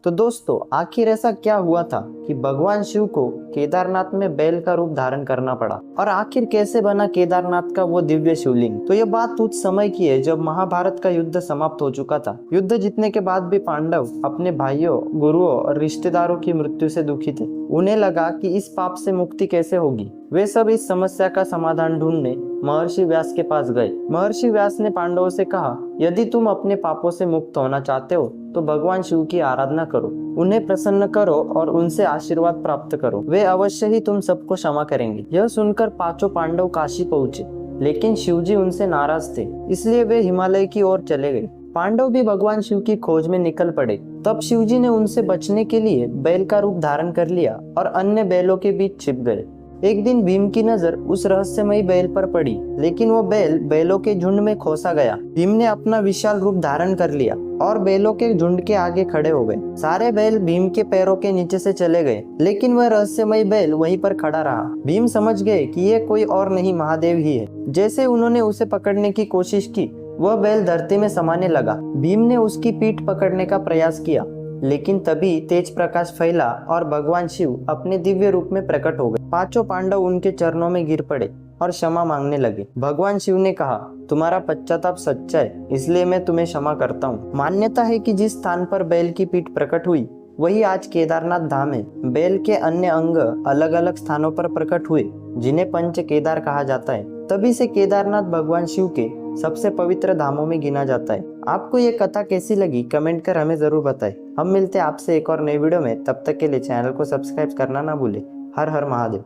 तो दोस्तों, आखिर ऐसा क्या हुआ था कि भगवान शिव को केदारनाथ में बैल का रूप धारण करना पड़ा, और आखिर कैसे बना केदारनाथ का वो दिव्य शिवलिंग। तो ये बात उस समय की है जब महाभारत का युद्ध समाप्त हो चुका था। युद्ध जीतने के बाद भी पांडव अपने भाइयों, गुरुओं और रिश्तेदारों की मृत्यु से दुखी थे। उन्हें लगा कि इस पाप से मुक्ति कैसे होगी। वे सब इस समस्या का समाधान ढूंढने महर्षि व्यास के पास गए। महर्षि व्यास ने पांडवों से कहा, यदि तुम अपने पापों से मुक्त होना चाहते हो तो भगवान शिव की आराधना करो, उन्हें प्रसन्न करो और उनसे आशीर्वाद प्राप्त करो। वे अवश्य ही तुम सबको क्षमा करेंगे। यह सुनकर पांचों पांडव काशी पहुंचे, लेकिन शिवजी उनसे नाराज थे, इसलिए वे हिमालय की ओर चले गए। पांडव भी भगवान शिव की खोज में निकल पड़े। तब शिवजी ने उनसे बचने के लिए बैल का रूप धारण कर लिया और अन्य बैलों के बीच छिप गए। एक दिन भीम की नजर उस रहस्यमयी बैल पर पड़ी, लेकिन वो बैल बैलों के झुंड में खोसा गया। भीम ने अपना विशाल रूप धारण कर लिया और बैलों के झुंड के आगे खड़े हो गए। सारे बैल भीम के पैरों के नीचे से चले गए, लेकिन वह रहस्यमयी बैल वहीं पर खड़ा रहा। भीम समझ गए कि ये कोई और नहीं, महादेव ही है। जैसे उन्होंने उसे पकड़ने की कोशिश की, वह बैल धरती में समाने लगा। भीम ने उसकी पीठ पकड़ने का प्रयास किया, लेकिन तभी तेज प्रकाश फैला और भगवान शिव अपने दिव्य रूप में प्रकट हो गए। पांचों पांडव उनके चरणों में गिर पड़े और क्षमा मांगने लगे। भगवान शिव ने कहा, तुम्हारा पश्चाताप सच्चा है, इसलिए मैं तुम्हें क्षमा करता हूँ। मान्यता है कि जिस स्थान पर बैल की पीठ प्रकट हुई वही आज केदारनाथ धाम है। बैल के अन्य अंग अलग अलग स्थानों पर प्रकट हुए, जिन्हें पंच केदार कहा जाता है। तभी से केदारनाथ भगवान शिव के सबसे पवित्र धामों में गिना जाता है। आपको ये कथा कैसी लगी कमेंट कर हमें जरूर बताएं। हम मिलते हैं आपसे एक और नई वीडियो में। तब तक के लिए चैनल को सब्सक्राइब करना ना भूलें। हर हर महादेव।